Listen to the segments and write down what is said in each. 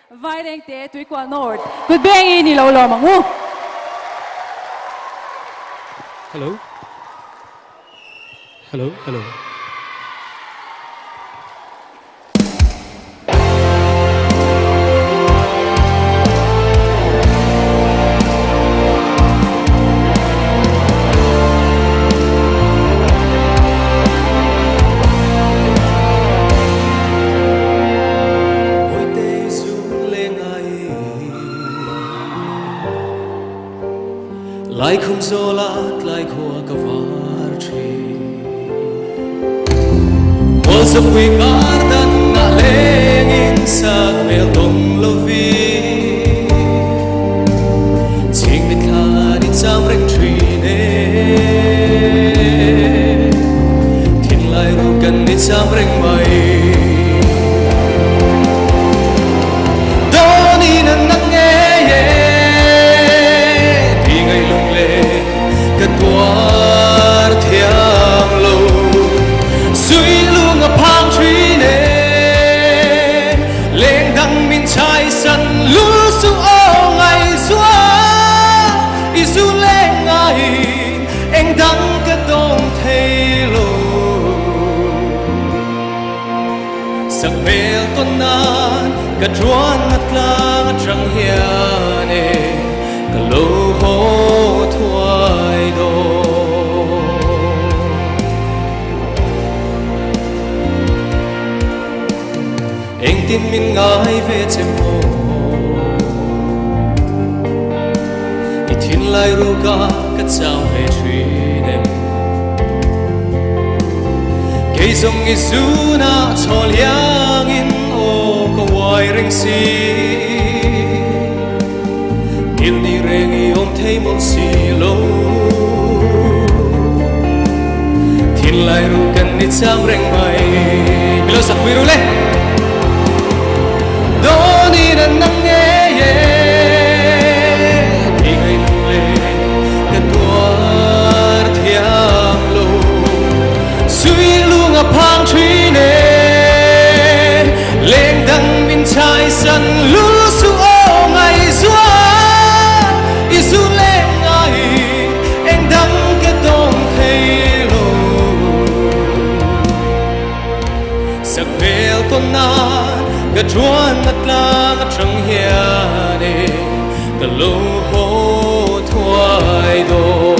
vai đeng te tui kwa nord good bang ni lo lo mangu hello hello hello lại không gió lát lại hoa cà phê tree mùa xuân quy cá tân ngã lên in sắc mèo tung lô vi chính biết khá đi chạm rèn tree nè thiên lại ru cần đi chạm rèn mây đó đi nắng nắng nghe tuar thiang lo suy lu ngập hang truy nè lên đăng min chai sân lu su ô ngày xóa isu lên ngày anh đăng cái đông thay lo sắc bèo tuần nan cái chuan ngắt lang trăng hiền nè cái lô hồ thoại đồ anh tin mình ngại về chém mồ thì thiên lai ru ca cất sao về truy em cây sông nghi du na cho liang in ô có hoài rình si il ni rengi om thấy một xì lâu thiên lai ru cần đi chạm rèn mây bilo sắc quy ru lên đó đi nắng nắng nghe thì ngày lung lên cái tuar thiang lâu suy lu ngập hang truy nè lên đăng min chai sân lu su ô ngày xóa isu lên ngày anh đăng cái đông thay lô sắc bèo tuần nan cái chuan ngắt lang trăng hiền nè cái lô hồ thoại đồ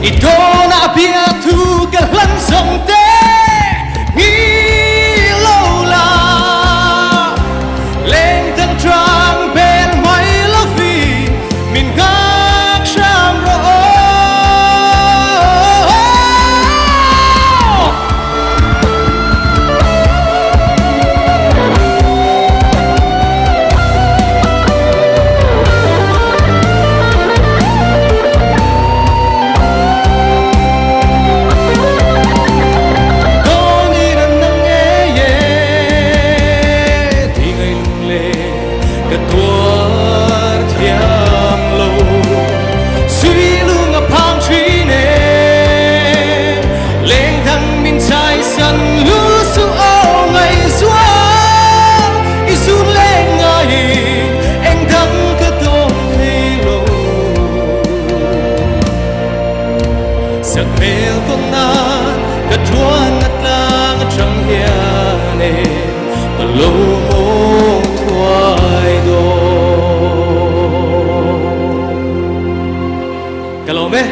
i đó na bia thu cái lăn sông té nghi lâu la lên thang trăng bên máy lá phi mình gác sang rồi sắc bèo tuần nan cái chuan ngắt lang trăng hiền nè cái lô hồ thoại đồ cái lô mê